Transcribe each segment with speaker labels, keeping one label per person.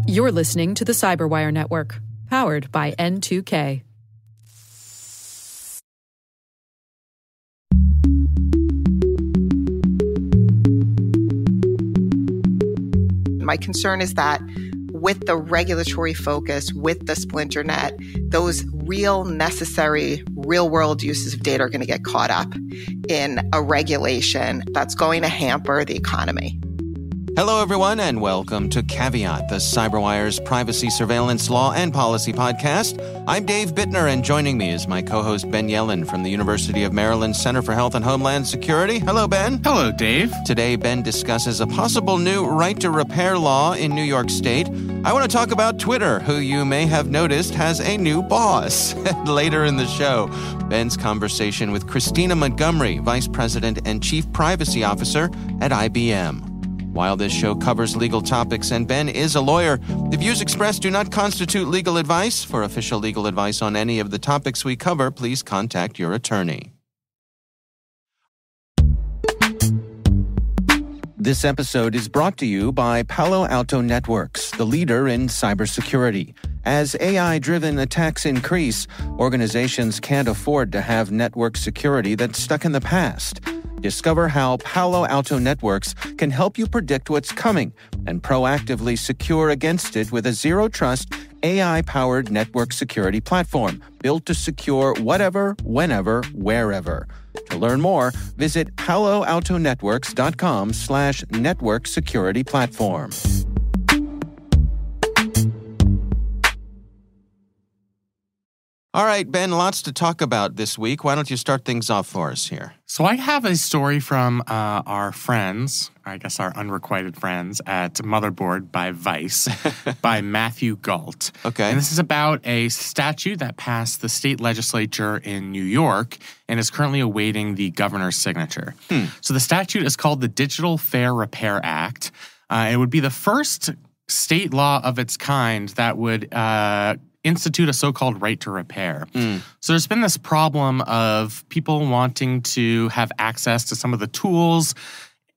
Speaker 1: You're listening to the Cyberwire Network, powered by N2K.
Speaker 2: My concern is that with the regulatory focus, with the splinter net, those real necessary real-world uses of data are going to get caught up in a regulation that's going to hamper the economy.
Speaker 3: Hello, everyone, and welcome to Caveat, the CyberWire's privacy, surveillance, law, and policy podcast. I'm Dave Bittner, and joining me is my co-host Ben Yellen from the University of Maryland Center for Health and Homeland Security. Hello, Ben.
Speaker 4: Hello, Dave.
Speaker 3: Today, Ben discusses a possible new right-to-repair law in New York State. I want to talk about Twitter, who you may have noticed has a new boss. Later in the show, Ben's conversation with Christina Montgomery, Vice President and Chief Privacy Officer at IBM. While this show covers legal topics and Ben is a lawyer, the views expressed do not constitute legal advice. For official legal advice on any of the topics we cover, please contact your attorney. This episode is brought to you by Palo Alto Networks, the leader in cybersecurity. As AI-driven attacks increase, organizations can't afford to have network security that's stuck in the past. Discover how Palo Alto Networks can help you predict what's coming and proactively secure against it with a zero-trust, AI-powered network security platform built to secure whatever, whenever, wherever. To learn more, visit paloaltonetworks.com/network security platform. All right, Ben, lots to talk about this week. Why don't you start things off for us here?
Speaker 4: So I have a story from our friends, I guess our unrequited friends, at Motherboard by Vice, by Matthew Galt.
Speaker 3: Okay.
Speaker 4: And this is about a statute that passed the state legislature in New York and is currently awaiting the governor's signature. So the statute is called the Digital Fair Repair Act. It would be the first state law of its kind that would institute a so-called right to repair. So there's been this problem of people wanting to have access to some of the tools,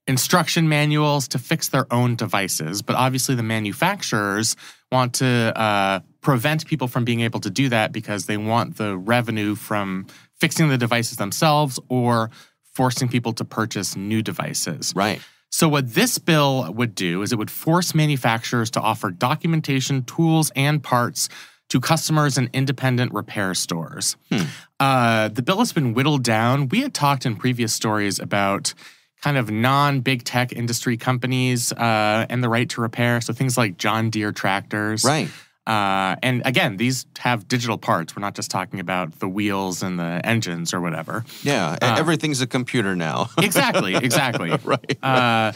Speaker 4: instruction manuals to fix their own devices. But obviously the manufacturers want to prevent people from being able to do that because they want the revenue from fixing the devices themselves or forcing people to purchase new devices.
Speaker 3: Right.
Speaker 4: So what this bill would do is it would force manufacturers to offer documentation, tools, and parts to customers in independent repair stores. The bill has been whittled down. We had talked in previous stories about kind of non-big tech industry companies and the right to repair, so things like John Deere tractors.
Speaker 3: Right.
Speaker 4: And again, these have digital parts. We're not just talking about the wheels and the engines or whatever.
Speaker 3: Yeah, everything's a computer now.
Speaker 4: Exactly.
Speaker 3: Right.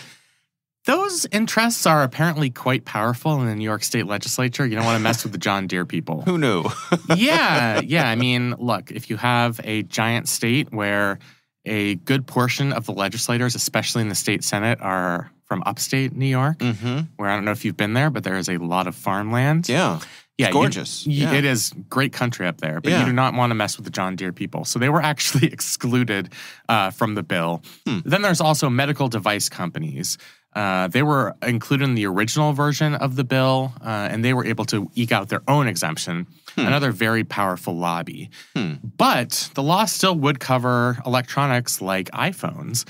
Speaker 4: Those interests are apparently quite powerful in the New York State legislature. You don't want to mess with the John Deere people.
Speaker 3: Who knew?
Speaker 4: Yeah. I mean, look, if you have a giant state where a good portion of the legislators, especially in the state Senate, are from upstate New York, where I don't know if you've been there, but there is a lot of farmland.
Speaker 3: Yeah. It's gorgeous.
Speaker 4: It is great country up there, but you do not want to mess with the John Deere people. So they were actually excluded from the bill. Then there's also medical device companies. They were included in the original version of the bill, and they were able to eke out their own exemption, another very powerful lobby. But the law still would cover electronics like iPhones.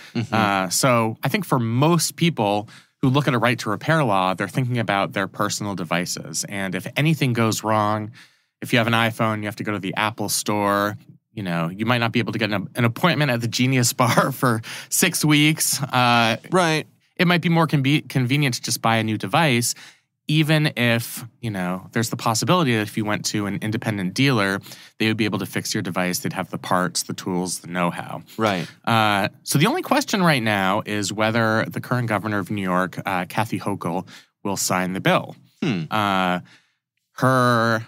Speaker 4: So I think for most people who look at a right to repair law, they're thinking about their personal devices. And if anything goes wrong, if you have an iPhone, you have to go to the Apple store. You know, you might not be able to get an appointment at the Genius Bar for 6 weeks.
Speaker 3: Right.
Speaker 4: It might be more convenient to just buy a new device, even if, there's the possibility that if you went to an independent dealer, they would be able to fix your device. They'd have the parts, the tools, the know-how.
Speaker 3: Right.
Speaker 4: So the only question right now is whether the current governor of New York, Kathy Hochul, will sign the bill. Her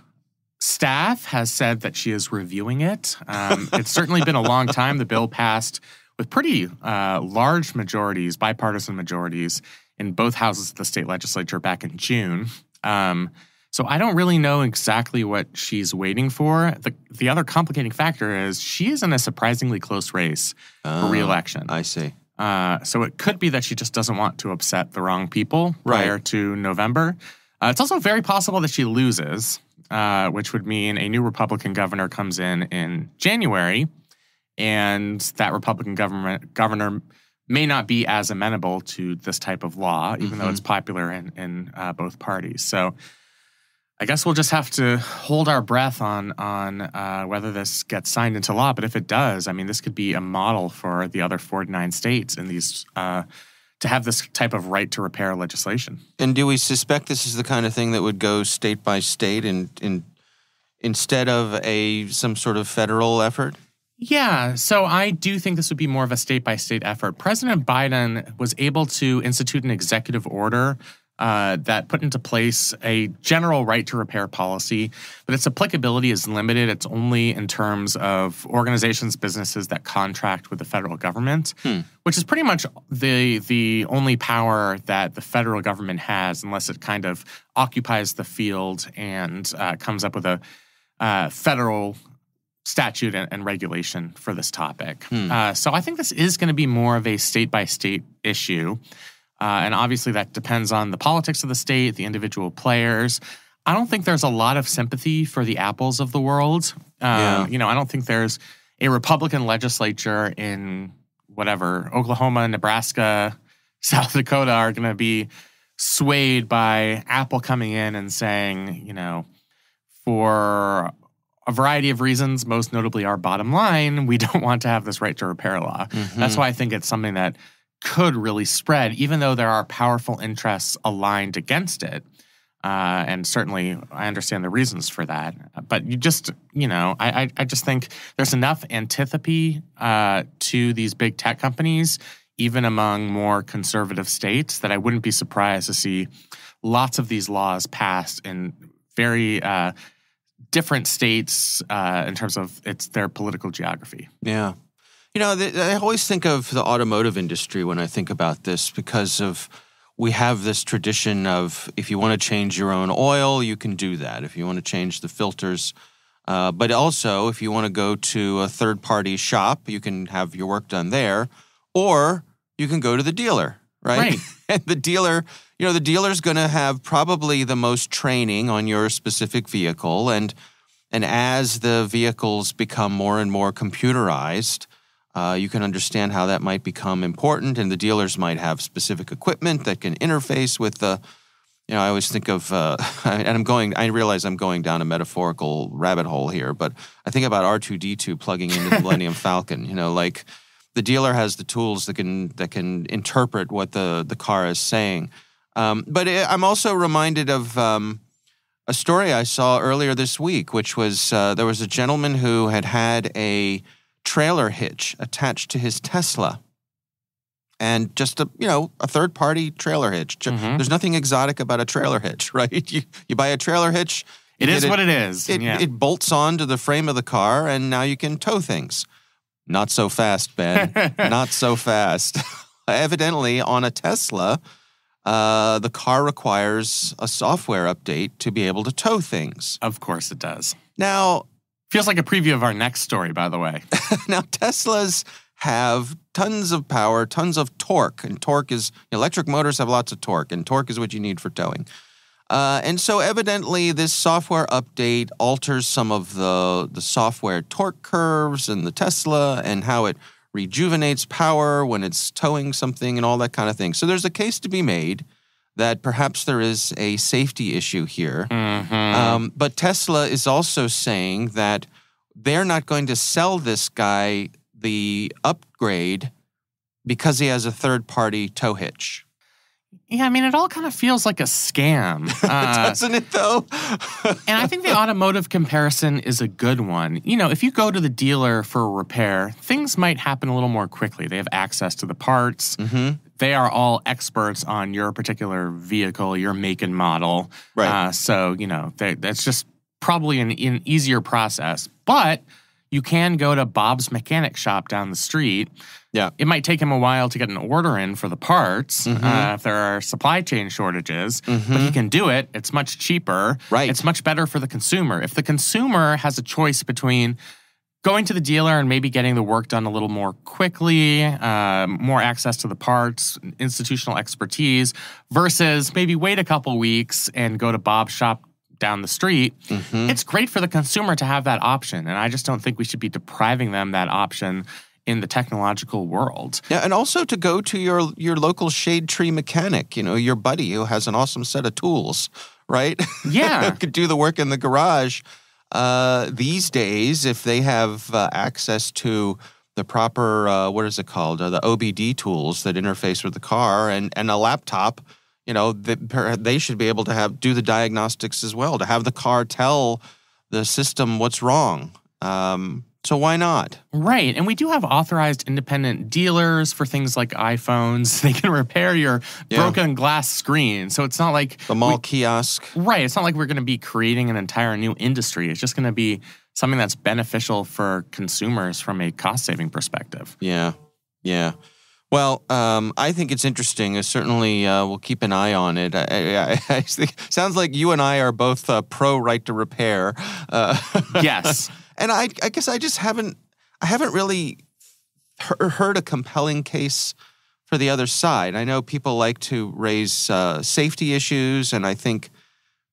Speaker 4: staff has said that she is reviewing it. It's certainly been a long time. The bill passed with pretty large majorities, bipartisan majorities, in both houses of the state legislature back in June. So I don't really know exactly what she's waiting for. The other complicating factor is she is in a surprisingly close race for re-election.
Speaker 3: I see.
Speaker 4: So it could be that she just doesn't want to upset the wrong people prior to November. It's also very possible that she loses, which would mean a new Republican governor comes in January, and that Republican governor may not be as amenable to this type of law, even though it's popular in both parties. So I guess we'll just have to hold our breath on whether this gets signed into law. But if it does, I mean, this could be a model for the other 49 states in these to have this type of right to repair legislation.
Speaker 3: And do we suspect this is the kind of thing that would go state by state instead of some sort of federal effort?
Speaker 4: Yeah, so I do think this would be more of a state-by-state effort. President Biden was able to institute an executive order that put into place a general right to repair policy, but its applicability is limited. It's only in terms of organizations, businesses that contract with the federal government, which is pretty much the only power that the federal government has, unless it kind of occupies the field and comes up with a federal statute and regulation for this topic. So I think this is going to be more of a state-by-state issue. And obviously that depends on the politics of the state, the individual players. I don't think there's a lot of sympathy for the Apples of the world. I don't think there's a Republican legislature in Oklahoma, Nebraska, South Dakota are going to be swayed by Apple coming in and saying, for a variety of reasons, most notably our bottom line, we don't want to have this right to repair law. That's why I think it's something that could really spread, even though there are powerful interests aligned against it. And certainly I understand the reasons for that. But I just think there's enough antipathy to these big tech companies, even among more conservative states, that I wouldn't be surprised to see lots of these laws passed in very different states in terms of their political geography.
Speaker 3: Yeah. I always think of the automotive industry when I think about this because we have this tradition of if you want to change your own oil, you can do that. If you want to change the filters. But also, if you want to go to a third-party shop, you can have your work done there. Or you can go to the dealer, right? And the dealer's going to have probably the most training on your specific vehicle. And as the vehicles become more and more computerized, you can understand how that might become important, and the dealers might have specific equipment that can interface with the, I always think of, I realize I'm going down a metaphorical rabbit hole here, but I think about R2-D2 plugging into the Millennium Falcon, like the dealer has the tools that can interpret what the car is saying. But I'm also reminded of a story I saw earlier this week, which was there was a gentleman who had a trailer hitch attached to his Tesla, and just a third-party trailer hitch. There's nothing exotic about a trailer hitch, right? You buy a trailer hitch.
Speaker 4: It is what it is.
Speaker 3: It bolts onto the frame of the car, and now you can tow things. Not so fast, Ben. Not so fast. Evidently, on a Tesla, the car requires a software update to be able to tow things.
Speaker 4: Of course it does.
Speaker 3: Now,
Speaker 4: feels like a preview of our next story, by the way.
Speaker 3: Now, Teslas have tons of power, tons of torque, and torque is, electric motors have lots of torque, and torque is what you need for towing. And so evidently this software update alters some of the software torque curves in the Tesla and how it rejuvenates power when it's towing something and all that kind of thing. So there's a case to be made that perhaps there is a safety issue here. But Tesla is also saying that they're not going to sell this guy the upgrade because he has a third-party tow hitch.
Speaker 4: Yeah, I mean, it all kind of feels like a scam.
Speaker 3: Doesn't it, though?
Speaker 4: And I think the automotive comparison is a good one. If you go to the dealer for a repair, things might happen a little more quickly. They have access to the parts. They are all experts on your particular vehicle, your make and model.
Speaker 3: Right.
Speaker 4: So, that's just probably an easier process. But you can go to Bob's mechanic shop down the street.
Speaker 3: Yeah.
Speaker 4: It might take him a while to get an order in for the parts if there are supply chain shortages, but he can do it. It's much cheaper.
Speaker 3: Right.
Speaker 4: It's much better for the consumer. If the consumer has a choice between going to the dealer and maybe getting the work done a little more quickly, more access to the parts, institutional expertise, versus maybe wait a couple weeks and go to Bob's shop down the street. It's great for the consumer to have that option. And I just don't think we should be depriving them that option in the technological world.
Speaker 3: Yeah, and also to go to your local shade tree mechanic, your buddy who has an awesome set of tools, right?
Speaker 4: Yeah.
Speaker 3: Could do the work in the garage. These days, if they have access to the proper, what is it called? The OBD tools that interface with the car and a laptop, they should be able to do the diagnostics as well, to have the car tell the system what's wrong. So why not?
Speaker 4: Right. And we do have authorized independent dealers for things like iPhones. They can repair your broken glass screen. So it's not like
Speaker 3: the mall kiosk.
Speaker 4: Right. It's not like we're going to be creating an entire new industry. It's just going to be something that's beneficial for consumers from a cost-saving perspective.
Speaker 3: Yeah. Yeah. Well, I think it's interesting. Certainly, we'll keep an eye on it. I think, sounds like you and I are both pro right to repair.
Speaker 4: Yes.
Speaker 3: And I guess I haven't really heard a compelling case for the other side. I know people like to raise safety issues, and I think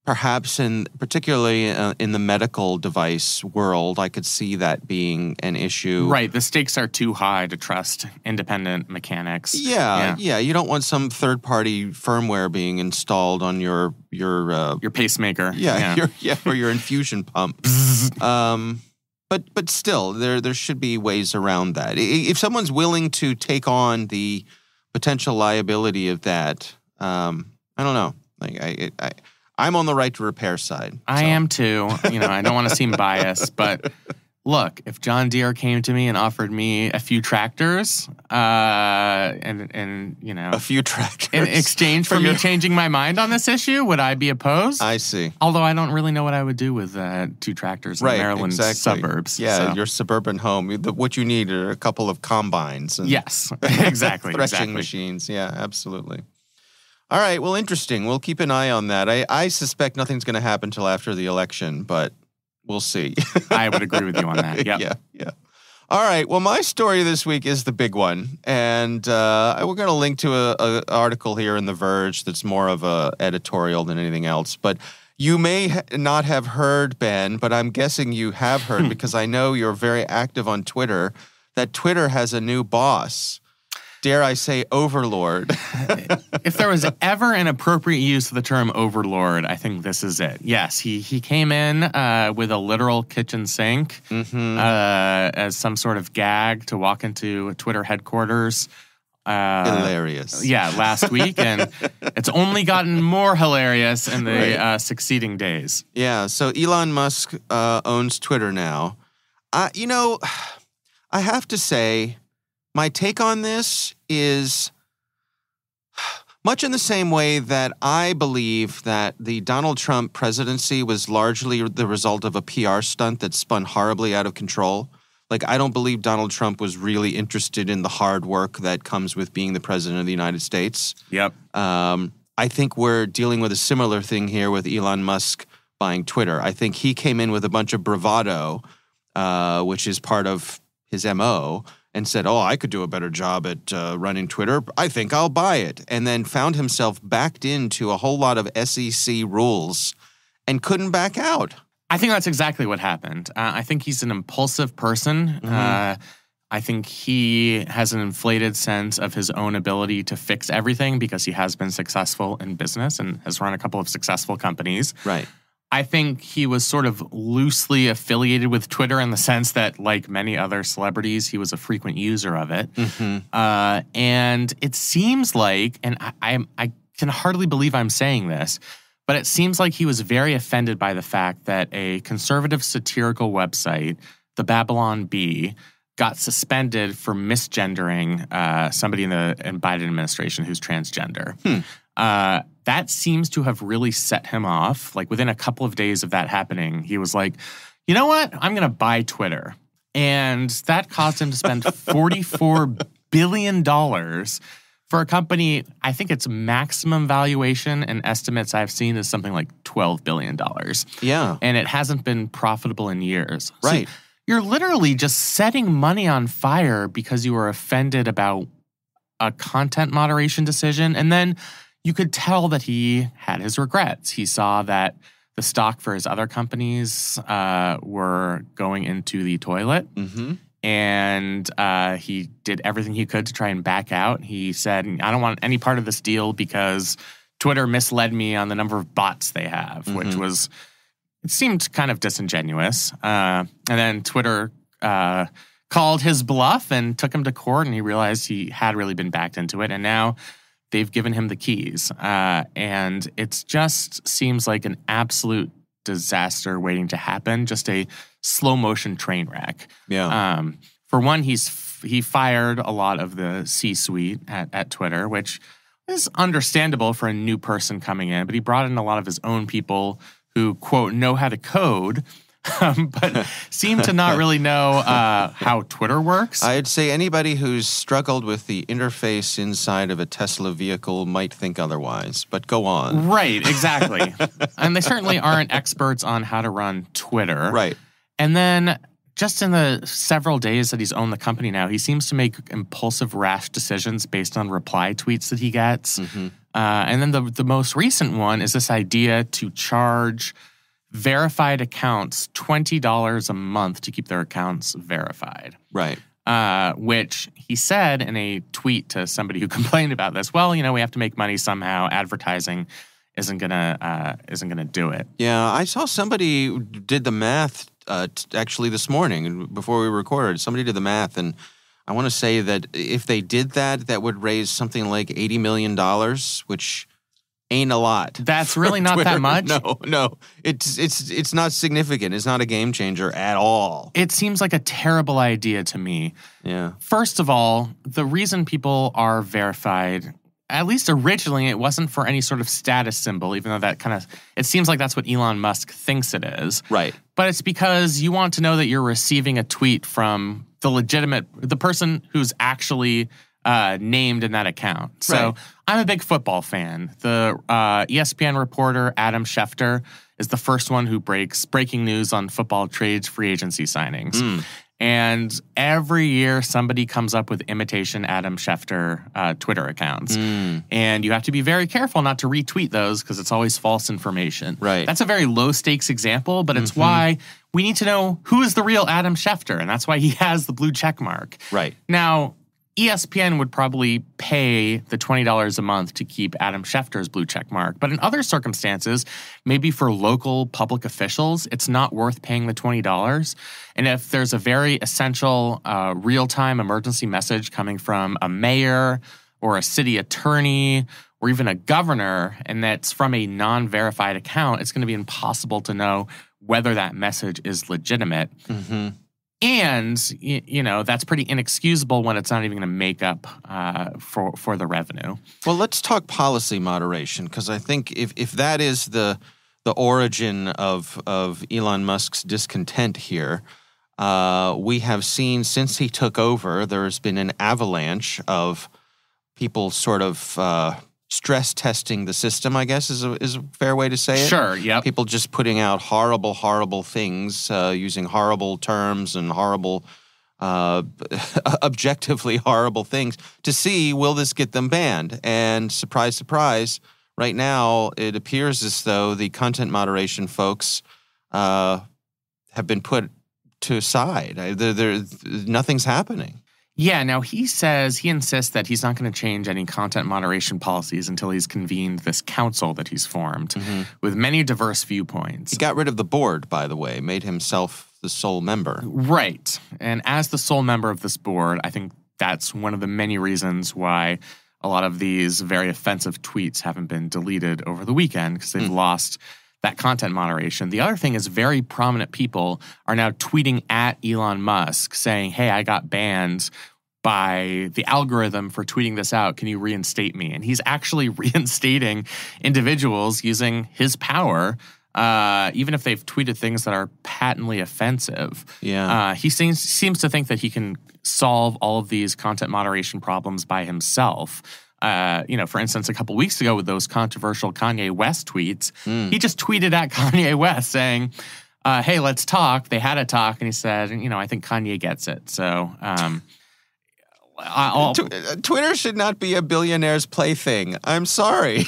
Speaker 3: perhaps particularly in the medical device world, I could see that being an issue.
Speaker 4: Right. The stakes are too high to trust independent mechanics.
Speaker 3: Yeah. You don't want some third-party firmware being installed on your
Speaker 4: pacemaker.
Speaker 3: Or your infusion pump. But still, there should be ways around that. If someone's willing to take on the potential liability of that, I don't know. I'm on the right to repair side.
Speaker 4: I am too. I don't want to seem biased, but look, if John Deere came to me and offered me a few tractors, and
Speaker 3: a few tractors
Speaker 4: in exchange for me changing my mind on this issue, would I be opposed?
Speaker 3: I see.
Speaker 4: Although I don't really know what I would do with 2 tractors in Maryland suburbs.
Speaker 3: Yeah, your suburban home. What you need are a couple of combines. And
Speaker 4: yes, exactly.
Speaker 3: Threshing machines. Yeah, absolutely. All right. Well, interesting. We'll keep an eye on that. I suspect nothing's going to happen until after the election, but we'll see.
Speaker 4: I would agree with you on that. Yep.
Speaker 3: Yeah. All right. Well, my story this week is the big one. And we're going to link to an article here in The Verge that's more of a editorial than anything else. But you may not have heard, Ben, but I'm guessing you have heard because I know you're very active on Twitter, that Twitter has a new boss. Dare I say overlord?
Speaker 4: If there was ever an appropriate use of the term overlord, I think this is it. Yes, he came in with a literal kitchen sink as some sort of gag to walk into Twitter headquarters.
Speaker 3: Hilarious.
Speaker 4: Yeah, last week. And it's only gotten more hilarious in the succeeding days.
Speaker 3: Yeah, so Elon Musk owns Twitter now. I have to say, my take on this is much in the same way that I believe that the Donald Trump presidency was largely the result of a PR stunt that spun horribly out of control. I don't believe Donald Trump was really interested in the hard work that comes with being the president of the United States.
Speaker 4: Yep.
Speaker 3: I think we're dealing with a similar thing here with Elon Musk buying Twitter. I think he came in with a bunch of bravado, which is part of his MO, and said, I could do a better job at running Twitter. I think I'll buy it. And then found himself backed into a whole lot of SEC rules and couldn't back out.
Speaker 4: I think that's exactly what happened. I think he's an impulsive person. I think he has an inflated sense of his own ability to fix everything because he has been successful in business and has run a couple of successful companies.
Speaker 3: Right.
Speaker 4: I think he was sort of loosely affiliated with Twitter in the sense that, like many other celebrities, he was a frequent user of it. And it seems like, and I can hardly believe I'm saying this, but it seems like he was very offended by the fact that a conservative satirical website, the Babylon Bee, got suspended for misgendering somebody in the Biden administration who's transgender. That seems to have really set him off. Within a couple of days of that happening, he was like, you know what? I'm going to buy Twitter. And that caused him to spend $44 billion for a company. I think its maximum valuation and estimates I've seen is something like $12 billion.
Speaker 3: Yeah.
Speaker 4: And it hasn't been profitable in years.
Speaker 3: Right.
Speaker 4: So you're literally just setting money on fire because you were offended about a content moderation decision. And then you could tell that he had his regrets. He saw that the stock for his other companies were going into the toilet. And he did everything he could to try and back out. He said, I don't want any part of this deal because Twitter misled me on the number of bots they have, which was, it seemed kind of disingenuous. And then Twitter called his bluff and took him to court, and he realized he had really been backed into it. And now they've given him the keys. And it just seems like an absolute disaster waiting to happen, just a slow motion train wreck. For one, he fired a lot of the C-suite at Twitter, which is understandable for a new person coming in, but he brought in a lot of his own people who, quote, know how to code, but seem to not really know how Twitter works.
Speaker 3: I'd say anybody who's struggled with the interface inside of a Tesla vehicle might think otherwise, but go on.
Speaker 4: Right, exactly. And they certainly aren't experts on how to run Twitter.
Speaker 3: Right.
Speaker 4: And then just in the several days that he's owned the company now, he seems to make impulsive, rash decisions based on reply tweets that he gets. And then the most recent one is this idea to charge verified accounts $20 a month to keep their accounts verified.
Speaker 3: Right.
Speaker 4: Which he said in a tweet to somebody who complained about this, well, we have to make money somehow. Advertising isn't gonna do it.
Speaker 3: Yeah, I saw somebody did the math actually this morning before we recorded. Somebody did the math, and I want to say that if they did that, that would raise something like $80 million, which ain't a lot.
Speaker 4: That's really not
Speaker 3: Twitter.
Speaker 4: that much?
Speaker 3: No. It's not significant. It's not a game changer at all.
Speaker 4: It seems like a terrible idea to me.
Speaker 3: Yeah.
Speaker 4: First of all, the reason people are verified, at least originally, it wasn't for any sort of status symbol, even though it seems like that's what Elon Musk thinks it is.
Speaker 3: Right.
Speaker 4: But it's because you want to know that you're receiving a tweet from the person who's actually named in that account. So
Speaker 3: right.
Speaker 4: I'm a big football fan. The ESPN reporter Adam Schefter is the first one who breaks breaking news on football trades, free agency signings. And every year somebody comes up with imitation Adam Schefter Twitter accounts. And you have to be very careful not to retweet those because it's always false information.
Speaker 3: Right.
Speaker 4: That's a very low stakes example, but it's why we need to know who is the real Adam Schefter. And that's why he has the blue check mark.
Speaker 3: Right.
Speaker 4: Now, ESPN would probably pay the $20 a month to keep Adam Schefter's blue check mark. But in other circumstances, maybe for local public officials, it's not worth paying the $20. And if there's a very essential real-time emergency message coming from a mayor or a city attorney or even a governor, and that's from a non-verified account, it's going to be impossible to know whether that message is legitimate. And, that's pretty inexcusable when it's not even going to make up for the revenue. Well,
Speaker 3: let's talk policy moderation, because I think if that is the origin of Elon Musk's discontent here, we have seen since he took over, there's been an avalanche of people sort of stress testing the system, I guess is a fair way to say it.
Speaker 4: Sure, yeah.
Speaker 3: People just putting out horrible things, using horrible terms and horrible, objectively horrible things to see, will this get them banned? And surprise, surprise, right now it appears as though the content moderation folks have been put to side. Nothing's happening.
Speaker 4: Yeah, now he insists that he's not going to change any content moderation policies until he's convened this council that he's formed with many diverse viewpoints.
Speaker 3: He got rid of the board, by the way, made himself the sole member.
Speaker 4: Right. And as the sole member of this board, I think that's one of the many reasons why a lot of these very offensive tweets haven't been deleted over the weekend, because they've lost that content moderation. The other thing is very prominent people are now tweeting at Elon Musk saying, hey, I got banned by the algorithm for tweeting this out. Can you reinstate me? And he's actually reinstating individuals using his power, even if they've tweeted things that are patently offensive.
Speaker 3: Yeah.
Speaker 4: He seems to think that he can solve all of these content moderation problems by himself. For instance, a couple weeks ago with those controversial Kanye West tweets, he just tweeted at Kanye West saying, hey, let's talk. They had a talk, and he said, I think Kanye gets it. So
Speaker 3: Twitter should not be a billionaire's plaything. I'm sorry.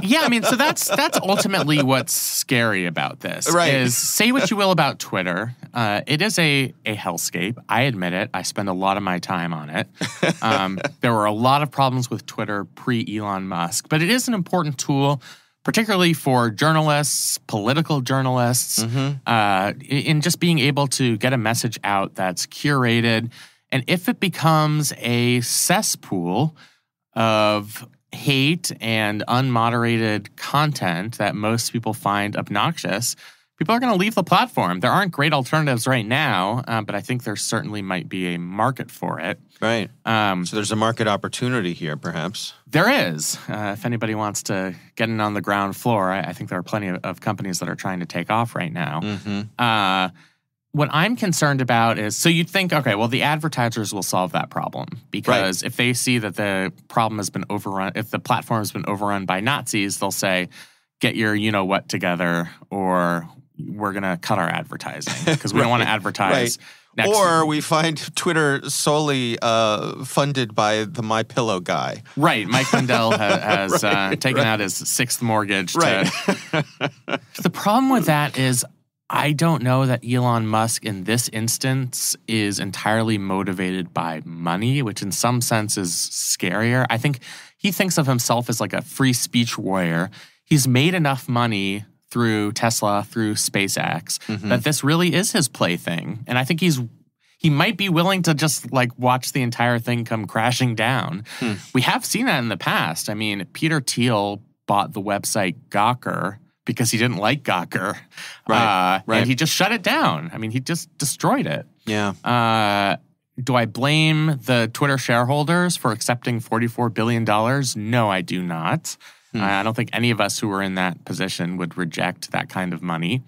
Speaker 4: Yeah, so that's ultimately what's scary about this.
Speaker 3: Right.
Speaker 4: Is say what you will about Twitter. It is a hellscape. I admit it. I spend a lot of my time on it. There were a lot of problems with Twitter pre-Elon Musk, but it is an important tool, particularly for journalists, political journalists, in just being able to get a message out that's curated. And if it becomes a cesspool of hate and unmoderated content that most people find obnoxious, people are going to leave the platform. There aren't great alternatives right now, but I think there certainly might be a market for it.
Speaker 3: Right. So there's a market opportunity here, perhaps.
Speaker 4: There is. If anybody wants to get in on the ground floor, I think there are plenty of companies that are trying to take off right now. What I'm concerned about is, so you'd think, okay, well, the advertisers will solve that problem because if they see that the problem has been overrun, if the platform has been overrun by Nazis, they'll say, get your you-know-what together, or we're going to cut our advertising because we don't want to advertise.
Speaker 3: Or we find Twitter solely funded by the MyPillow guy.
Speaker 4: Right. Mike Lindell has taken out his sixth mortgage. The problem with that is I don't know that Elon Musk in this instance is entirely motivated by money, which in some sense is scarier. I think he thinks of himself as like a free speech warrior. He's made enough money through Tesla, through SpaceX, that this really is his plaything. And I think he might be willing to just like watch the entire thing come crashing down. We have seen that in the past. Peter Thiel bought the website Gawker because he didn't like Gawker. And he just shut it down. he just destroyed it.
Speaker 3: Yeah.
Speaker 4: Do I blame the Twitter shareholders for accepting $44 billion? No, I do not. I don't think any of us who are in that position would reject that kind of money.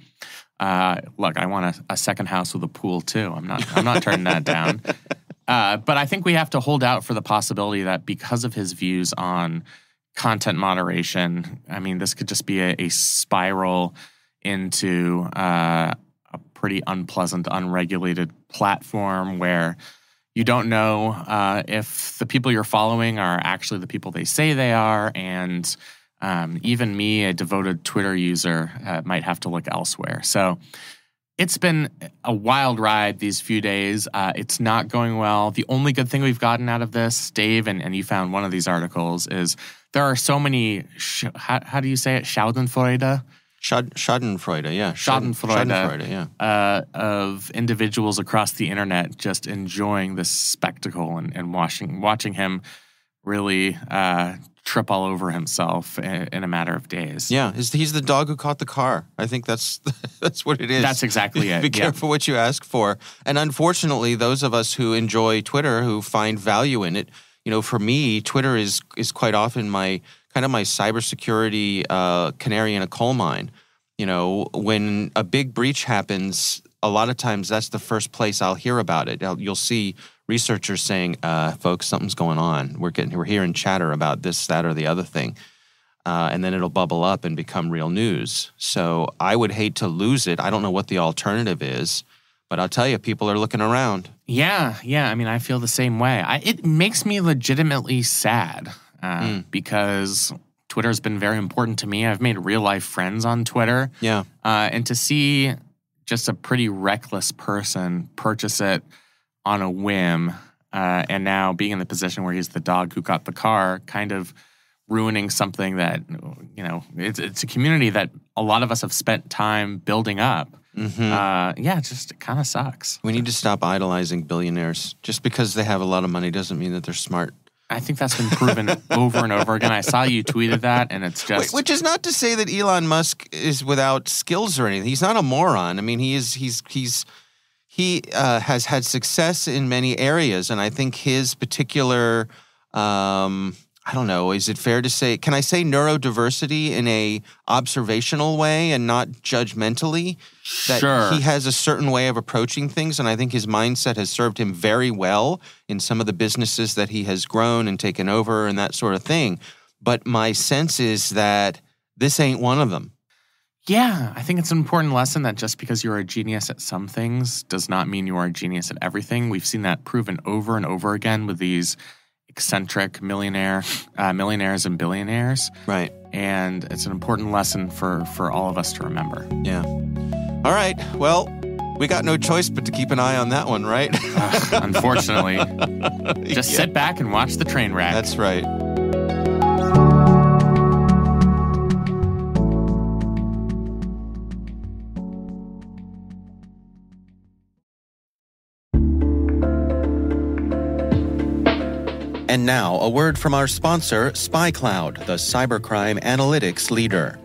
Speaker 4: Look, I want a second house with a pool too. I'm not turning that down. But I think we have to hold out for the possibility that because of his views on content moderation, this could just be a spiral into a pretty unpleasant, unregulated platform where you don't know if the people you're following are actually the people they say they are, and even me, a devoted Twitter user, might have to look elsewhere. So it's been a wild ride these few days. It's not going well. The only good thing we've gotten out of this, Dave, and you found one of these articles, is there are so many, how do you say it, Schadenfreude?
Speaker 3: Schadenfreude, yeah.
Speaker 4: Schadenfreude,
Speaker 3: yeah.
Speaker 4: Of individuals across the internet just enjoying this spectacle and watching him really trip all over himself in a matter of days.
Speaker 3: Yeah, he's the dog who caught the car. I think that's what it is.
Speaker 4: That's exactly it.
Speaker 3: Be careful what you ask for. And unfortunately, those of us who enjoy Twitter, who find value in it, for me, Twitter is quite often my cybersecurity canary in a coal mine. When a big breach happens, a lot of times that's the first place I'll hear about it. You'll see researchers saying, folks, something's going on. We're hearing chatter about this, that, or the other thing. And then it'll bubble up and become real news. So I would hate to lose it. I don't know what the alternative is, but I'll tell you, people are looking around.
Speaker 4: Yeah. I feel the same way. It makes me legitimately sad because Twitter has been very important to me. I've made real-life friends on Twitter.
Speaker 3: Yeah.
Speaker 4: And to see just a pretty reckless person purchase it on a whim, and now being in the position where he's the dog who got the car, kind of ruining something that, it's a community that a lot of us have spent time building up. It kind of sucks.
Speaker 3: We need to stop idolizing billionaires. Just because they have a lot of money doesn't mean that they're smart.
Speaker 4: I think that's been proven over and over again. I saw you tweeted that, and it's just...
Speaker 3: Which is not to say that Elon Musk is without skills or anything. He's not a moron. He has had success in many areas, and I think his particular, I don't know, is it fair to say, can I say neurodiversity in a observational way and not judgmentally? That
Speaker 4: sure.
Speaker 3: He has a certain way of approaching things, and I think his mindset has served him very well in some of the businesses that he has grown and taken over and that sort of thing. But my sense is that this ain't one of them.
Speaker 4: Yeah, I think it's an important lesson that just because you're a genius at some things does not mean you are a genius at everything. We've seen that proven over and over again with these eccentric millionaires and billionaires.
Speaker 3: Right.
Speaker 4: And it's an important lesson for all of us to remember.
Speaker 3: Yeah. All right. Well, we got no choice but to keep an eye on that one, right?
Speaker 4: Unfortunately. Just sit back and watch the train wreck.
Speaker 3: That's right. And now, a word from our sponsor, SpyCloud, the cybercrime analytics leader.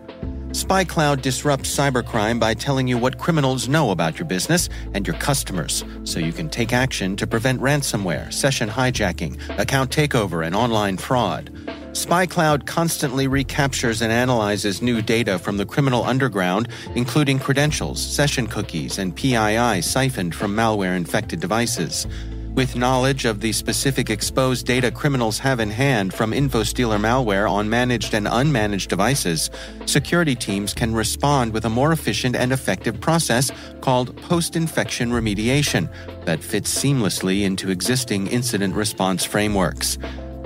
Speaker 3: SpyCloud disrupts cybercrime by telling you what criminals know about your business and your customers, so you can take action to prevent ransomware, session hijacking, account takeover, and online fraud. SpyCloud constantly recaptures and analyzes new data from the criminal underground, including credentials, session cookies, and PII siphoned from malware-infected devices. With knowledge of the specific exposed data criminals have in hand from InfoStealer malware on managed and unmanaged devices, security teams can respond with a more efficient and effective process called post-infection remediation that fits seamlessly into existing incident response frameworks.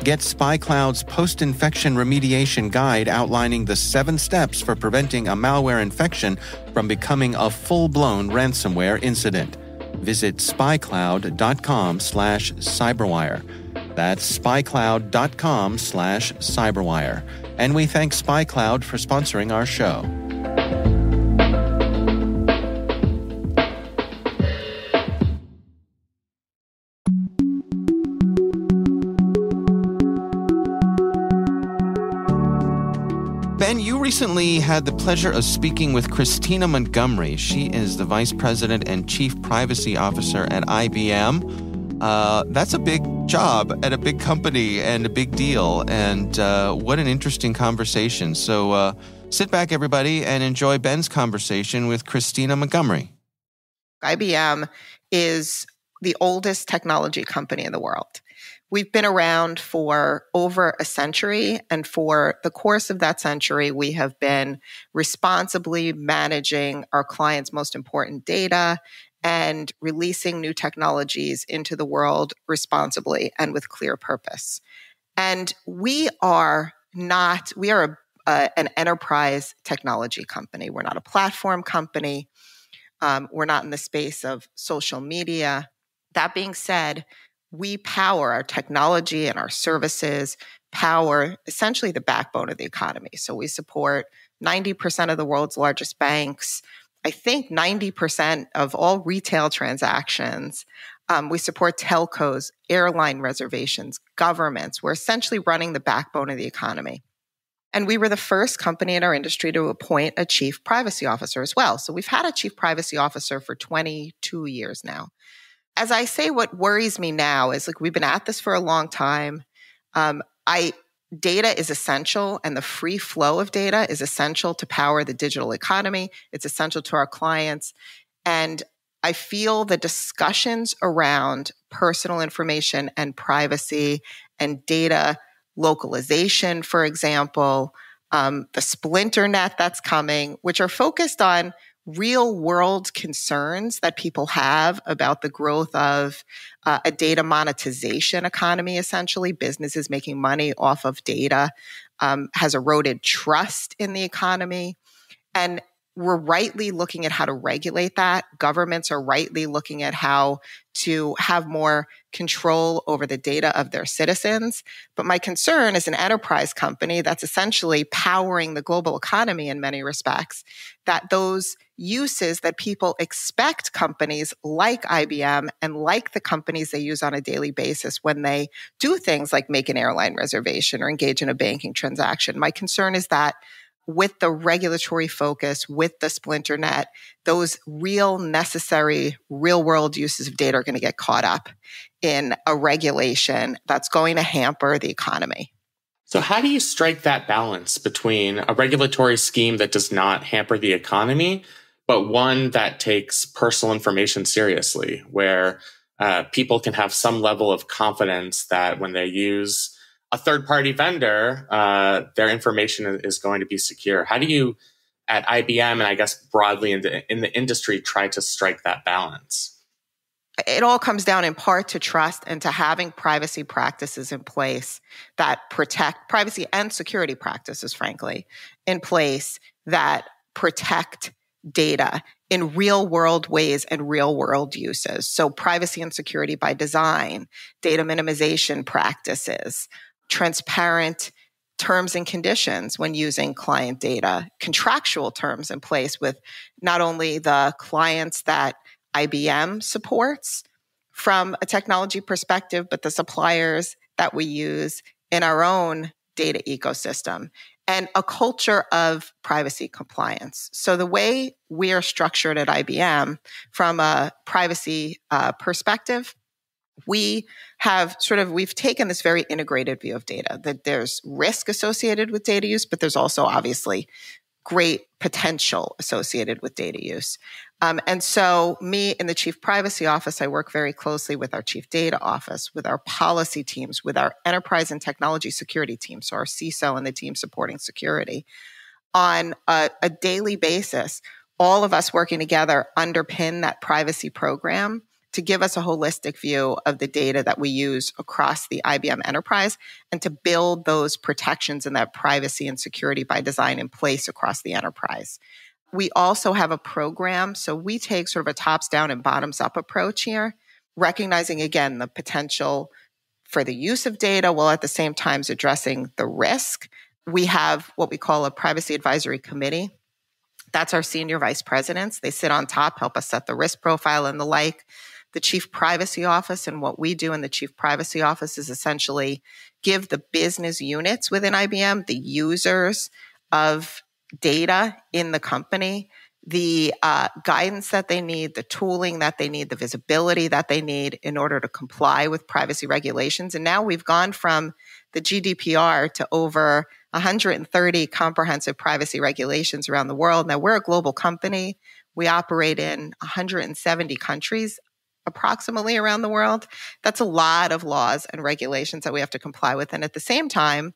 Speaker 3: Get SpyCloud's post-infection remediation guide outlining the 7 steps for preventing a malware infection from becoming a full-blown ransomware incident. Visit spycloud.com/cyberwire. That's spycloud.com/cyberwire. And we thank SpyCloud for sponsoring our show. Ben, you recently had the pleasure of speaking with Christina Montgomery. She is the Vice President and Chief Privacy Officer at IBM. That's a big job at a big company and a big deal. And what an interesting conversation. So sit back, everybody, and enjoy Ben's conversation with Christina Montgomery.
Speaker 2: IBM is the oldest technology company in the world. We've been around for over a century, and for the course of that century, we have been responsibly managing our clients' most important data and releasing new technologies into the world responsibly and with clear purpose. And we are an enterprise technology company. We're not a platform company. We're not in the space of social media. That being said, we power our technology and our services, power essentially the backbone of the economy. So we support 90% of the world's largest banks. I think 90% of all retail transactions. We support telcos, airline reservations, governments. We're essentially running the backbone of the economy. And we were the first company in our industry to appoint a chief privacy officer as well. So we've had a chief privacy officer for 22 years now. As I say, what worries me now is we've been at this for a long time. Data is essential, and the free flow of data is essential to power the digital economy. It's essential to our clients. And I feel the discussions around personal information and privacy and data localization, for example, the splinter net that's coming, which are focused on real world concerns that people have about the growth of a data monetization economy, essentially. Businesses making money off of data has eroded trust in the economy. And we're rightly looking at how to regulate that. Governments are rightly looking at how to have more control over the data of their citizens. But my concern is an enterprise company that's essentially powering the global economy in many respects, that those uses that people expect companies like IBM and like the companies they use on a daily basis when they do things like make an airline reservation or engage in a banking transaction. My concern is that with the regulatory focus, with the splinter net, those real necessary real world uses of data are going to get caught up in a regulation that's going to hamper the economy.
Speaker 4: So how do you strike that balance between a regulatory scheme that does not hamper the economy, but one that takes personal information seriously, where people can have some level of confidence that when they use a third-party vendor, their information is going to be secure? How do you at IBM and I guess broadly in the industry try to strike that balance?
Speaker 2: It all comes down in part to trust and to having privacy practices in place that protect privacy and security practices, frankly, in place that protect data in real world ways and real world uses. So privacy and security by design, data minimization practices, transparent terms and conditions when using client data, contractual terms in place with not only the clients that IBM supports from a technology perspective, but the suppliers that we use in our own data ecosystem, and a culture of privacy compliance. So the way we are structured at IBM from a privacy perspective, we've taken this very integrated view of data, that there's risk associated with data use, but there's also obviously great potential associated with data use. And so me in the Chief Privacy Office, I work very closely with our Chief Data Office, with our policy teams, with our enterprise and technology security team, so our CISO and the team supporting security, on a daily basis. All of us working together underpin that privacy program to give us a holistic view of the data that we use across the IBM enterprise and to build those protections and that privacy and security by design in place across the enterprise. We also have a program, so we take sort of a tops down and bottoms up approach here, recognizing again the potential for the use of data while at the same time addressing the risk. We have what we call a privacy advisory committee. That's our senior vice presidents. They sit on top, help us set the risk profile and the like. The Chief Privacy Office, and what we do in the Chief Privacy Office is essentially give the business units within IBM, the users of data in the company, the guidance that they need, the tooling that they need, the visibility that they need in order to comply with privacy regulations. And now we've gone from the GDPR to over 130 comprehensive privacy regulations around the world. Now we're a global company. We operate in 170 countries approximately around the world. That's a lot of laws and regulations that we have to comply with. And at the same time,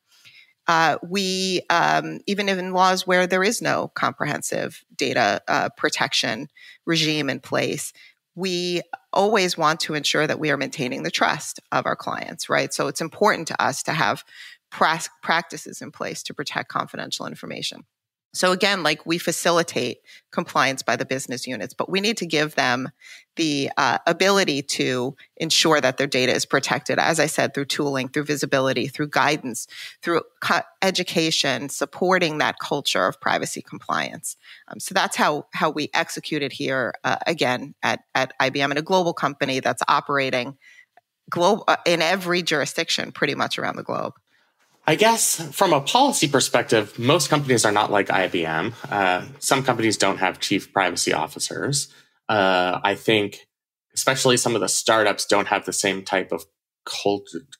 Speaker 2: we even in laws where there is no comprehensive data protection regime in place, we always want to ensure that we are maintaining the trust of our clients, right? So it's important to us to have practices in place to protect confidential information. So again, like we facilitate compliance by the business units, but we need to give them the ability to ensure that their data is protected, as I said, through tooling, through visibility, through guidance, through education, supporting that culture of privacy compliance. So that's how we execute it here, again, at IBM, in a global company that's operating in every jurisdiction pretty much around the globe.
Speaker 4: I guess from a policy perspective, most companies are not like IBM. Some companies don't have chief privacy officers. I think especially some of the startups don't have the same type of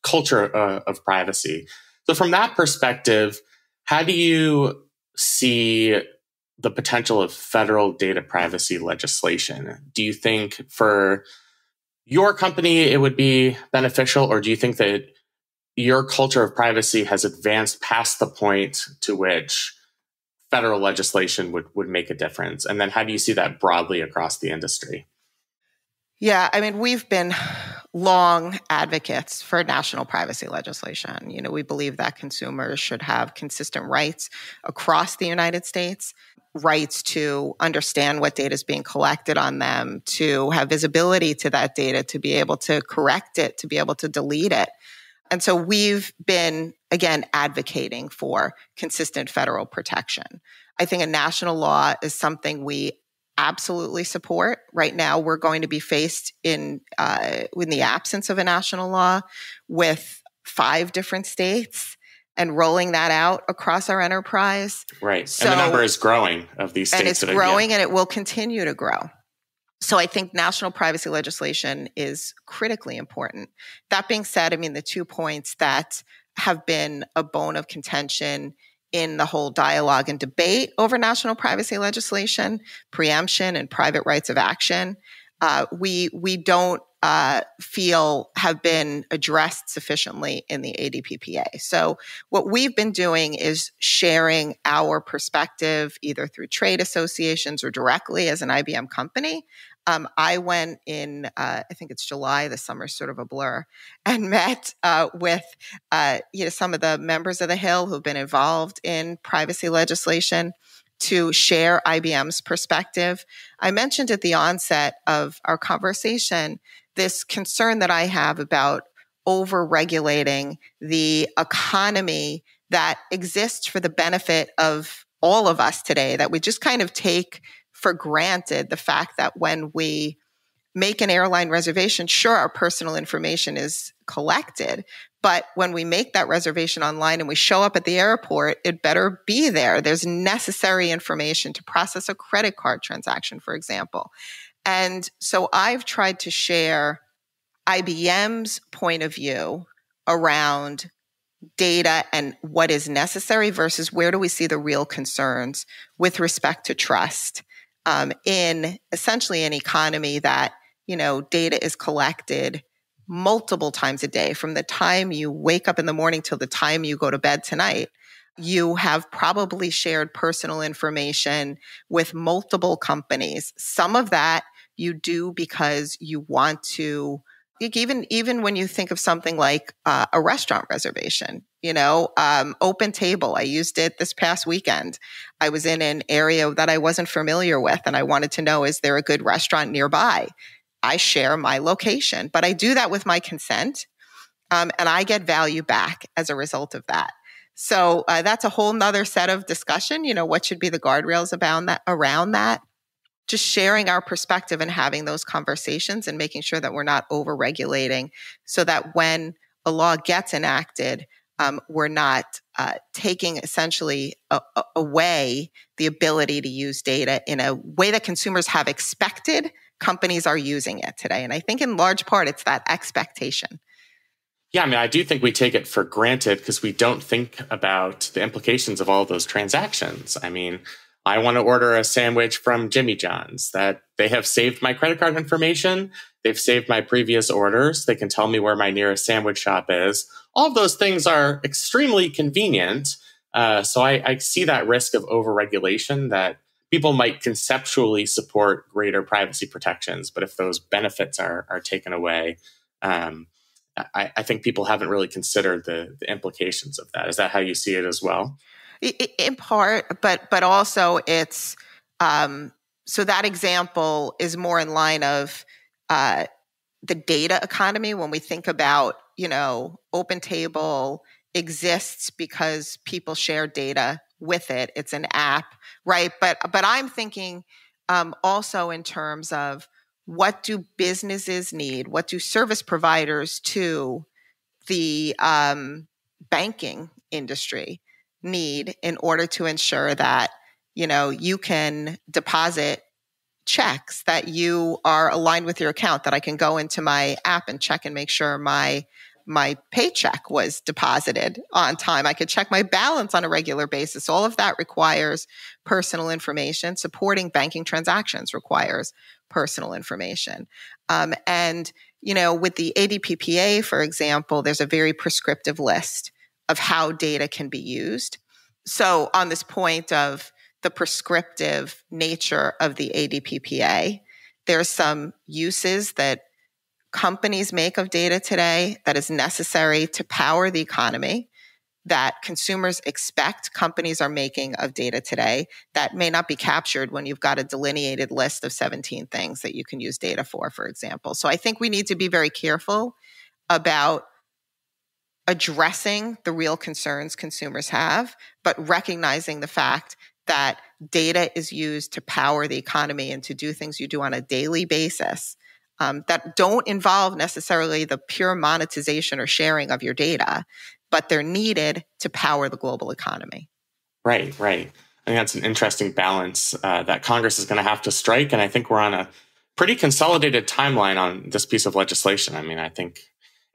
Speaker 4: culture of privacy. So from that perspective, how do you see the potential of federal data privacy legislation? Do you think for your company it would be beneficial, or do you think that your culture of privacy has advanced past the point to which federal legislation would make a difference? And then how do you see that broadly across the industry?
Speaker 2: Yeah, I mean, we've been long advocates for national privacy legislation. You know, we believe that consumers should have consistent rights across the United States, rights to understand what data is being collected on them, to have visibility to that data, to be able to correct it, to be able to delete it. And so we've been, again, advocating for consistent federal protection. I think a national law is something we absolutely support. Right now, we're going to be faced in the absence of a national law with 5 different states and rolling that out across our enterprise.
Speaker 4: Right. So, and the number is growing of these states.
Speaker 2: And it's growing and it will continue to grow. So I think national privacy legislation is critically important. That being said, I mean, the 2 points that have been a bone of contention in the whole dialogue and debate over national privacy legislation, preemption and private rights of action, we don't feel have been addressed sufficiently in the ADPPA. So what we've been doing is sharing our perspective either through trade associations or directly as an IBM company. I went in, I think it's July, the summer's sort of a blur, and met with some of the members of the Hill who've been involved in privacy legislation to share IBM's perspective. I mentioned at the onset of our conversation this concern that I have about over-regulating the economy that exists for the benefit of all of us today, that we just kind of take for granted the fact that when we make an airline reservation, sure, our personal information is collected, but when we make that reservation online and we show up at the airport, it better be there. There's necessary information to process a credit card transaction, for example. And so I've tried to share IBM's point of view around data and what is necessary versus where do we see the real concerns with respect to trust in essentially an economy that, data is collected multiple times a day. From the time you wake up in the morning till the time you go to bed tonight, you have probably shared personal information with multiple companies. Some of that you do because you want to, even when you think of something like a restaurant reservation, Open Table. I used it this past weekend. I was in an area that I wasn't familiar with, and I wanted to know, is there a good restaurant nearby? I share my location, but I do that with my consent, and I get value back as a result of that. So that's a whole nother set of discussion. What should be the guardrails around that? Just sharing our perspective and having those conversations and making sure that we're not over-regulating so that when a law gets enacted, we're not taking essentially away the ability to use data in a way that consumers have expected. Companies are using it today. And I think in large part, it's that expectation.
Speaker 4: Yeah, I do think we take it for granted because we don't think about the implications of all of those transactions. I want to order a sandwich from Jimmy John's, that they have saved my credit card information. They've saved my previous orders. They can tell me where my nearest sandwich shop is. All of those things are extremely convenient. So I see that risk of overregulation, that people might conceptually support greater privacy protections, but if those benefits are taken away, I think people haven't really considered the implications of that. Is that how you see it as well?
Speaker 2: In part, but also it's so that example is more in line of the data economy. When we think about, Open Table exists because people share data with it. It's an app, right? But I'm thinking also in terms of what do businesses need? What do service providers to the banking industry need in order to ensure that, you can deposit checks, that you are aligned with your account, that I can go into my app and check and make sure my paycheck was deposited on time. I could check my balance on a regular basis. All of that requires personal information. Supporting banking transactions requires personal information. And, with the ADPPA, for example, there's a very prescriptive list of how data can be used. So on this point of the prescriptive nature of the ADPPA, there's some uses that companies make of data today that is necessary to power the economy, that consumers expect companies are making of data today that may not be captured when you've got a delineated list of 17 things that you can use data for example. So I think we need to be very careful about addressing the real concerns consumers have, but recognizing the fact that data is used to power the economy and to do things you do on a daily basis that don't involve necessarily the pure monetization or sharing of your data, but they're needed to power the global economy. Right.
Speaker 4: I think that's an interesting balance that Congress is going to have to strike. And I think we're on a pretty consolidated timeline on this piece of legislation. I think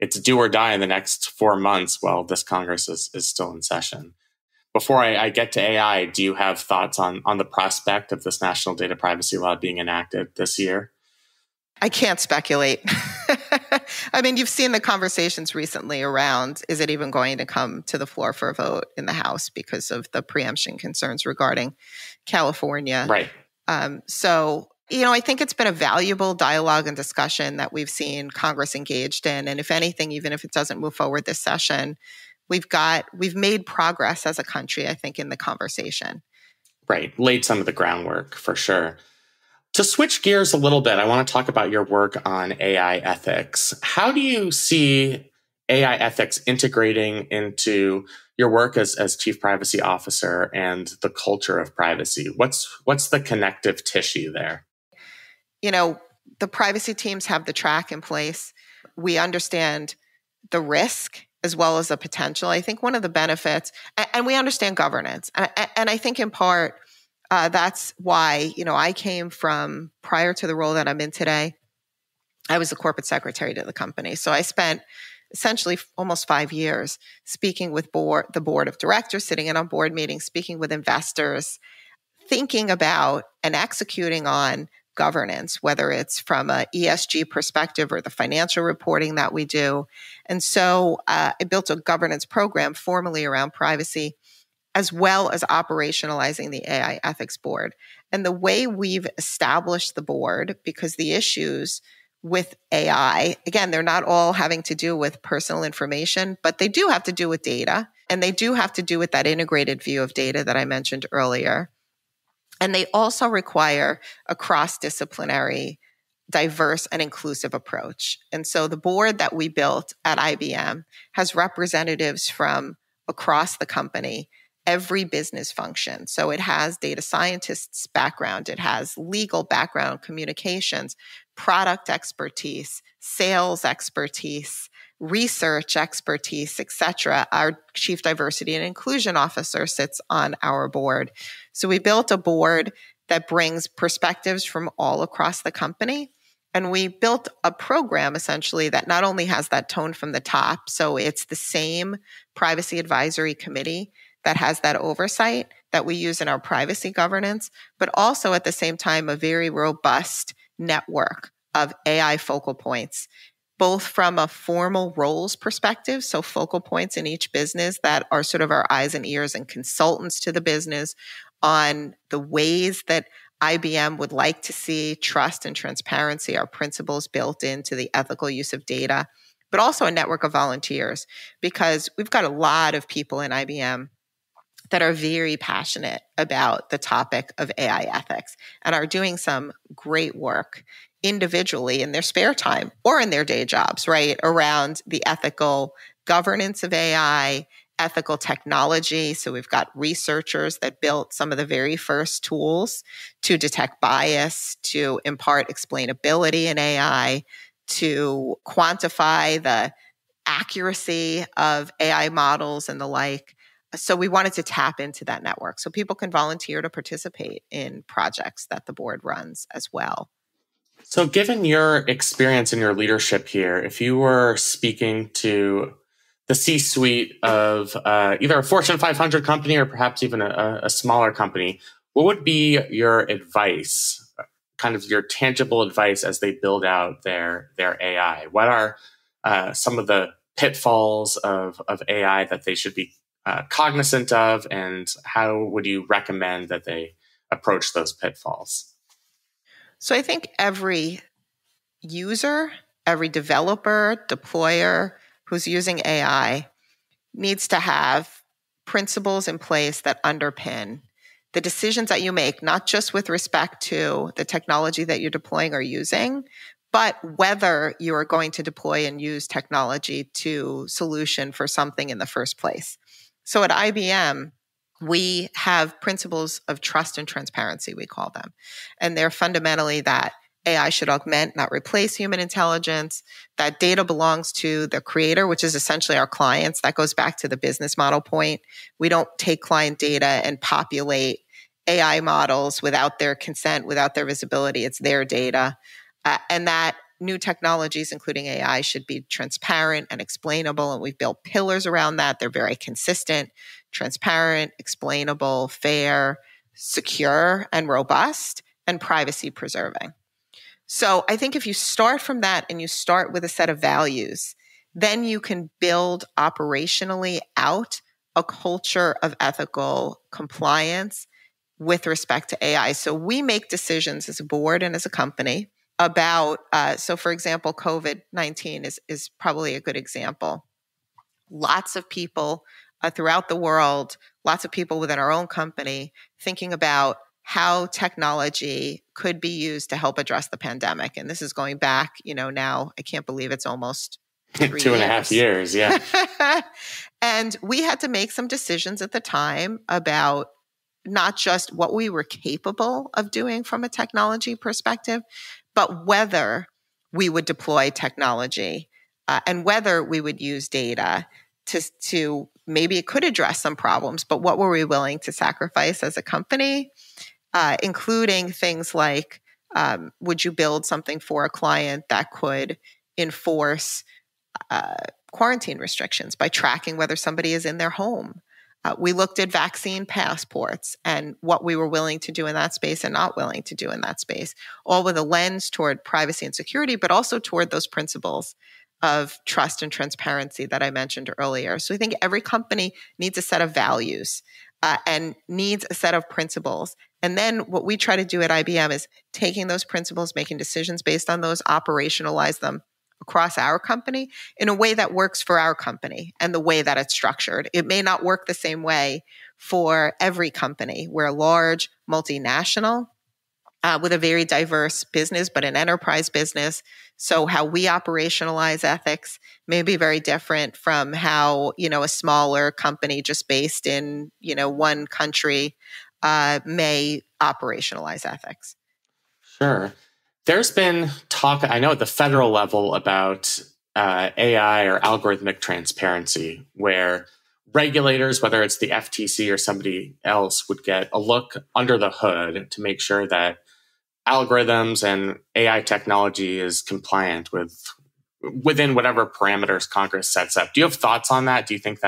Speaker 4: it's do or die in the next 4 months while this Congress is still in session. Before I get to AI, do you have thoughts on the prospect of this national data privacy law being enacted this year?
Speaker 2: I can't speculate. I mean, you've seen the conversations recently around, is it even going to come to the floor for a vote in the House because of the preemption concerns regarding California?
Speaker 5: Right.
Speaker 2: So, I think it's been a valuable dialogue and discussion that we've seen Congress engaged in. And if anything, even if it doesn't move forward this session, we've made progress as a country, I think, in the conversation.
Speaker 5: Right. Laid some of the groundwork for sure. To switch gears a little bit, I want to talk about your work on AI ethics. How do you see AI ethics integrating into your work as Chief Privacy Officer and the culture of privacy? What's the connective tissue there?
Speaker 2: The privacy teams have the track in place. We understand the risk as well as the potential. I think one of the benefits, and we understand governance. And I think in part, that's why, I came from, prior to the role that I'm in today, I was the corporate secretary to the company. So I spent essentially almost 5 years speaking with the board of directors, sitting in on board meetings, speaking with investors, thinking about and executing on governance, whether it's from a ESG perspective or the financial reporting that we do. And so I built a governance program formally around privacy, as well as operationalizing the AI ethics board. And the way we've established the board, because the issues with AI, again, they're not all having to do with personal information, but they do have to do with data. And they do have to do with that integrated view of data that I mentioned earlier. And they also require a cross-disciplinary, diverse and inclusive approach. And so the board that we built at IBM has representatives from across the company, every business function. So it has data scientists background, it has legal background, communications, product expertise, sales expertise, research expertise, etc. Our Chief Diversity and Inclusion Officer sits on our board. So we built a board that brings perspectives from all across the company. And we built a program essentially that not only has that tone from the top, so it's the same privacy advisory committee that has that oversight that we use in our privacy governance, but also at the same time, a very robust network of AI focal points, both from a formal roles perspective, so focal points in each business that are sort of our eyes and ears and consultants to the business on the ways that IBM would like to see trust and transparency, our principles built into the ethical use of data, but also a network of volunteers, because we've got a lot of people in IBM that are very passionate about the topic of AI ethics and are doing some great work individually in their spare time or in their day jobs, right, around the ethical governance of AI, ethical technology. So we've got researchers that built some of the very first tools to detect bias, to impart explainability in AI, to quantify the accuracy of AI models and the like. So we wanted to tap into that network so people can volunteer to participate in projects that the board runs as well.
Speaker 5: So given your experience and your leadership here, if you were speaking to the C-suite of either a Fortune 500 company or perhaps even a smaller company, what would be your advice, kind of your tangible advice as they build out their AI? What are some of the pitfalls of AI that they should be cognizant of, and how would you recommend that they approach those pitfalls?
Speaker 2: So I think every user, every developer, deployer who's using AI needs to have principles in place that underpin the decisions that you make, not just with respect to the technology that you're deploying or using, but whether you are going to deploy and use technology to solution for something in the first place. So at IBM, we have principles of trust and transparency, we call them. And they're fundamentally that AI should augment, not replace human intelligence, that data belongs to the creator, which is essentially our clients. That goes back to the business model point. We don't take client data and populate AI models without their consent, without their visibility. It's their data. And that new technologies, including AI, should be transparent and explainable. And we've built pillars around that. They're very consistent, transparent, explainable, fair, secure, and robust, and privacy preserving. So I think if you start from that and you start with a set of values, then you can build operationally out a culture of ethical compliance with respect to AI. So we make decisions as a board and as a company about, so for example, COVID-19 is probably a good example. Lots of people throughout the world, lots of people within our own company thinking about how technology could be used to help address the pandemic. And this is going back, now I can't believe it's almost
Speaker 5: 2.5 years. Yeah.
Speaker 2: And we had to make some decisions at the time about not just what we were capable of doing from a technology perspective, but whether we would deploy technology and whether we would use data to maybe it could address some problems, but what were we willing to sacrifice as a company, including things like, would you build something for a client that could enforce quarantine restrictions by tracking whether somebody is in their home? We looked at vaccine passports and what we were willing to do in that space and not willing to do in that space, all with a lens toward privacy and security, but also toward those principles of trust and transparency that I mentioned earlier. So I think every company needs a set of values and needs a set of principles. And then what we try to do at IBM is taking those principles, making decisions based on those, operationalize them across our company in a way that works for our company and the way that it's structured. It may not work the same way for every company. We're a large multinational with a very diverse business, but an enterprise business. So how we operationalize ethics may be very different from how, a smaller company just based in, one country may operationalize ethics.
Speaker 5: Sure. There's been talk, I know at the federal level, about AI or algorithmic transparency, where regulators, whether it's the FTC or somebody else, would get a look under the hood to make sure that algorithms and AI technology is compliant within whatever parameters Congress sets up. Do you have thoughts on that? Do you think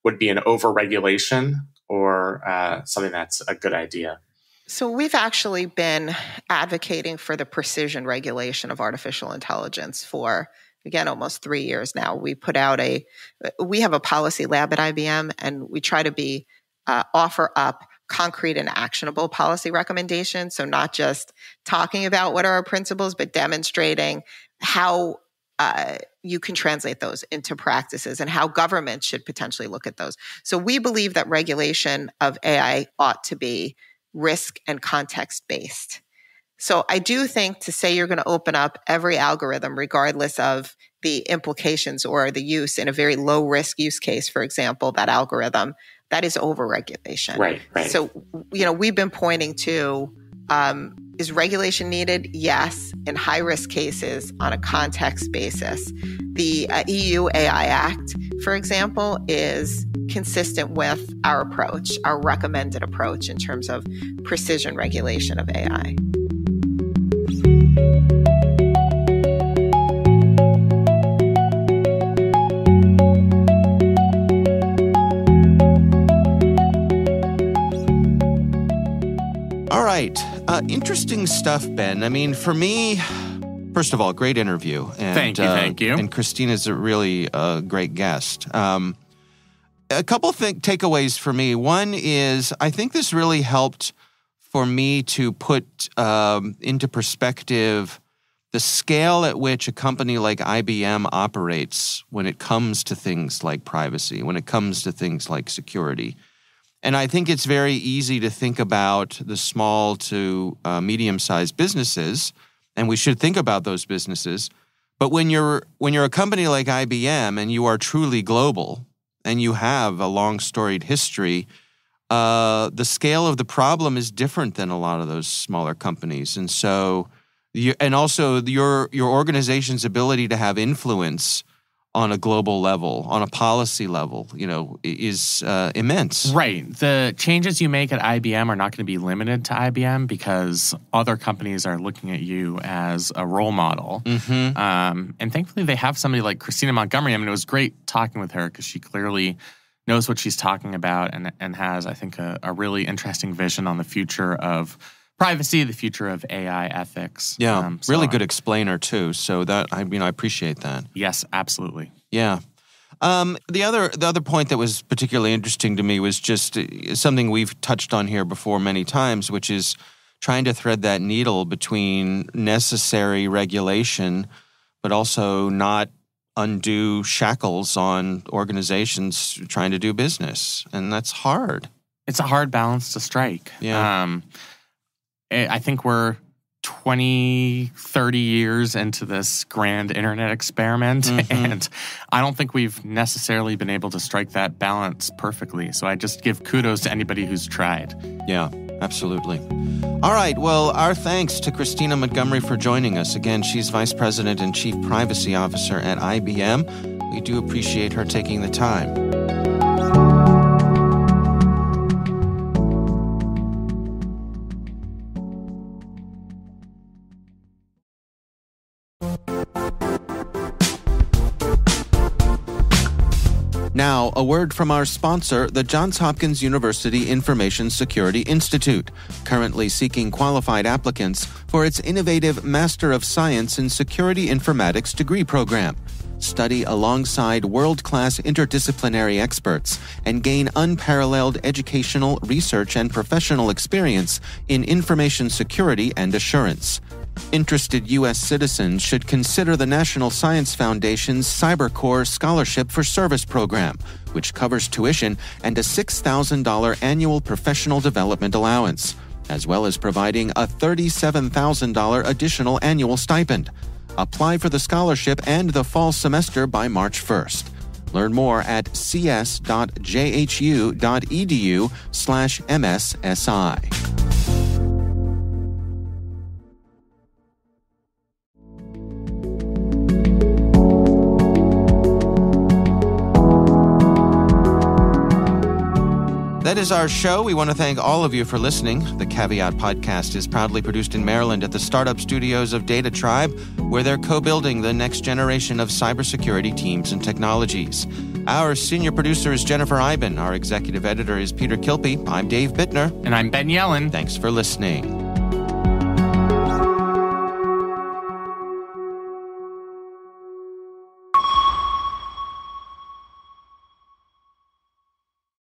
Speaker 5: would be an overregulation or something that's a good idea?
Speaker 2: So we've actually been advocating for the precision regulation of artificial intelligence for, again, almost 3 years now. We have a policy lab at IBM, and we try to offer up concrete and actionable policy recommendations. So not just talking about what are our principles, but demonstrating how you can translate those into practices and how governments should potentially look at those. So we believe that regulation of AI ought to be risk and context-based. So I do think to say you're going to open up every algorithm, regardless of the implications or the use in a very low-risk use case, for example, that algorithm, that is overregulation.
Speaker 5: Right.
Speaker 2: So, we've been pointing to, is regulation needed? Yes, in high-risk cases on a context basis. The EU AI Act, for example, is consistent with our approach, our recommended approach in terms of precision regulation of AI.
Speaker 3: All right. Interesting stuff, Ben. I mean, for me, first of all, great interview. And,
Speaker 4: Thank you.
Speaker 3: And Christina's a really great guest. A couple takeaways for me. One is I think this really helped for me to put into perspective the scale at which a company like IBM operates when it comes to things like privacy, when it comes to things like security. And I think it's very easy to think about the small to medium-sized businesses, and we should think about those businesses. But when you're a company like IBM and you are truly global and you have a long storied history, the scale of the problem is different than a lot of those smaller companies. And so, also your organization's ability to have influence on a global level, on a policy level, is immense.
Speaker 4: Right. The changes you make at IBM are not going to be limited to IBM because other companies are looking at you as a role model. Mm-hmm. And thankfully, they have somebody like Christina Montgomery. I mean, it was great talking with her because she clearly knows what she's talking about and has, I think, a really interesting vision on the future of privacy, the future of AI ethics.
Speaker 3: Yeah, really good explainer too. So that I appreciate that.
Speaker 4: Yes, absolutely.
Speaker 3: Yeah. The other point that was particularly interesting to me was just something we've touched on here before many times, which is trying to thread that needle between necessary regulation, but also not undue shackles on organizations trying to do business. And that's hard.
Speaker 4: It's a hard balance to strike.
Speaker 3: Yeah.
Speaker 4: I think we're 20, 30 years into this grand internet experiment, and I don't think we've necessarily been able to strike that balance perfectly. So I just give kudos to anybody who's tried.
Speaker 3: Yeah, absolutely. All right, well, our thanks to Christina Montgomery for joining us. Again, she's Vice President and Chief Privacy Officer at IBM. We do appreciate her taking the time. Now, a word from our sponsor, the Johns Hopkins University Information Security Institute, currently seeking qualified applicants for its innovative Master of Science in Security Informatics degree program. Study alongside world-class interdisciplinary experts and gain unparalleled educational, research, and professional experience in information security and assurance. Interested U.S. citizens should consider the National Science Foundation's CyberCore Scholarship for Service program, which covers tuition and a $6,000 annual professional development allowance, as well as providing a $37,000 additional annual stipend. Apply for the scholarship and the fall semester by March 1st. Learn more at cs.jhu.edu/MSSI. That is our show. We want to thank all of you for listening. The Caveat podcast is proudly produced in Maryland at the startup studios of Data Tribe, where they're co-building the next generation of cybersecurity teams and technologies. Our senior producer is Jennifer Iben. Our executive editor is Peter Kilpie. I'm Dave Bittner.
Speaker 4: And I'm Ben Yellen.
Speaker 3: Thanks for listening.